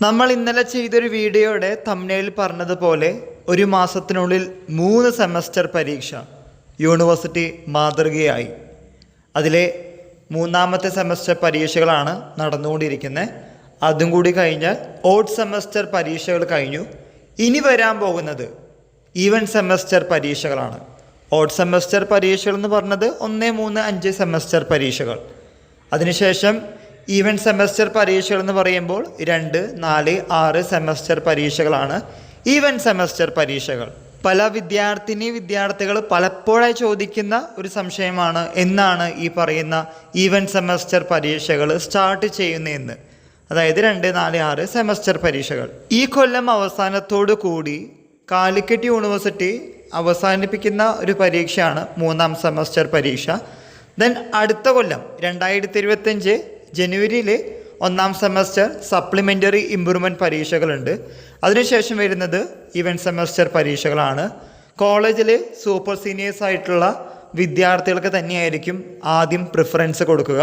നമ്മൾ ഇന്നലെ ചെയ്തൊരു വീഡിയോയുടെ തംബ്നെയിൽ പറഞ്ഞതുപോലെ ഒരു മാസത്തിനുള്ളിൽ 3 സെമസ്റ്റർ പരീക്ഷ യൂണിവേഴ്സിറ്റി മാതൃകയായി. അതിലെ 3ാമത്തെ സെമസ്റ്റർ പരീക്ഷകളാണ് നടന്നുകൊണ്ടിരിക്കുന്നത്. അതും കൂടി കഴിഞ്ഞാൽ ഓഡ് സെമസ്റ്റർ പരീക്ഷകൾ കഴിഞ്ഞു. ഇനി വരാൻ പോകുന്നത് ഈവൻ സെമസ്റ്റർ പരീക്ഷകളാണ്. ഓഡ് സെമസ്റ്റർ പരീക്ഷകൾ എന്ന് പറഞ്ഞത് 1, 3, 5 സെമസ്റ്റർ പരീക്ഷകൾ. അതിനുശേഷം ഈവൻ സെമസ്റ്റർ പരീക്ഷകൾ എന്ന് പറയുമ്പോൾ 2, 4, 6 സെമസ്റ്റർ പരീക്ഷകളാണ് ഈവൻ സെമസ്റ്റർ പരീക്ഷകൾ. പല വിദ്യാർത്ഥികൾ പലപ്പോഴായി ചോദിക്കുന്ന ഒരു സംശയമാണ്, എന്നാണ് ഈ പറയുന്ന ഈവൻ സെമസ്റ്റർ പരീക്ഷകൾ സ്റ്റാർട്ട് ചെയ്യുന്നതെന്ന്. അതായത് 2, 4, 6 സെമസ്റ്റർ പരീക്ഷകൾ. ഈ കൊല്ലം അവസാനത്തോടു കൂടി കാലിക്കറ്റ് യൂണിവേഴ്സിറ്റി അവസാനിപ്പിക്കുന്ന ഒരു പരീക്ഷയാണ് 3ാം സെമസ്റ്റർ പരീക്ഷ. ദെൻ അടുത്ത കൊല്ലം 2025 ജനുവരിയിൽ 1ാം സെമസ്റ്റർ സപ്ലിമെൻ്ററി ഇമ്പ്രൂവ്മെൻറ്റ് പരീക്ഷകളുണ്ട്. അതിനുശേഷം വരുന്നത് ഈവൻ സെമസ്റ്റർ പരീക്ഷകളാണ്. കോളേജിൽ സൂപ്പർ സീനിയേഴ്സ് ആയിട്ടുള്ള വിദ്യാർത്ഥികൾക്ക് തന്നെയായിരിക്കും ആദ്യം പ്രിഫറൻസ് കൊടുക്കുക.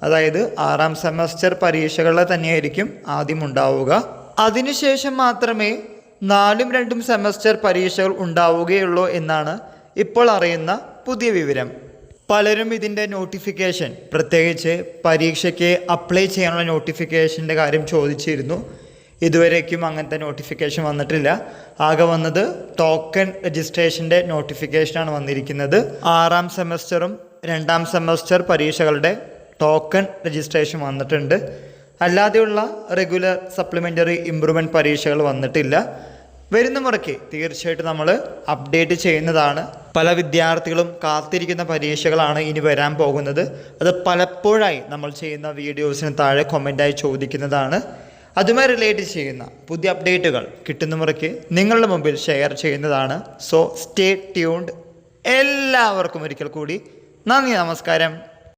അതായത് 6ാം സെമസ്റ്റർ പരീക്ഷകളിൽ തന്നെയായിരിക്കും ആദ്യം ഉണ്ടാവുക. അതിനുശേഷം മാത്രമേ 4ഉം 2ഉം സെമസ്റ്റർ പരീക്ഷകൾ ഉണ്ടാവുകയുള്ളൂ എന്നാണ് ഇപ്പോൾ അറിയുന്ന പുതിയ വിവരം. പലരും ഇതിൻ്റെ നോട്ടിഫിക്കേഷൻ, പ്രത്യേകിച്ച് പരീക്ഷയ്ക്ക് അപ്ലൈ ചെയ്യാനുള്ള നോട്ടിഫിക്കേഷൻ്റെ കാര്യം ചോദിച്ചിരുന്നു. ഇതുവരേക്കും അങ്ങനത്തെ നോട്ടിഫിക്കേഷൻ വന്നിട്ടില്ല. ആകെ വന്നത് ടോക്കൺ രജിസ്ട്രേഷൻ്റെ നോട്ടിഫിക്കേഷനാണ് വന്നിരിക്കുന്നത്. 6ാം സെമസ്റ്ററും 2ാം സെമസ്റ്റർ പരീക്ഷകളുടെ ടോക്കൺ രജിസ്ട്രേഷൻ വന്നിട്ടുണ്ട്. അല്ലാതെയുള്ള റെഗുലർ സപ്ലിമെൻ്ററി ഇമ്പ്രൂവ്മെൻറ്റ് പരീക്ഷകൾ വന്നിട്ടില്ല. വരുന്ന മുറയ്ക്ക് തീർച്ചയായിട്ടും നമ്മൾ അപ്ഡേറ്റ് ചെയ്യുന്നതാണ്. പല വിദ്യാർത്ഥികളും കാത്തിരിക്കുന്ന പരീക്ഷകളാണ് ഇനി വരാൻ പോകുന്നത്. അത് പലപ്പോഴായി നമ്മൾ ചെയ്യുന്ന വീഡിയോസിന് താഴെ കമൻറ്റായി ചോദിക്കുന്നതാണ്. അതുമായി റിലേറ്റ് ചെയ്യുന്ന പുതിയ അപ്ഡേറ്റുകൾ കിട്ടുന്ന മുറയ്ക്ക് നിങ്ങളുടെ മുമ്പിൽ ഷെയർ ചെയ്യുന്നതാണ്. So stay tuned. എല്ലാവർക്കും ഒരിക്കൽ കൂടി നന്ദി, നമസ്കാരം.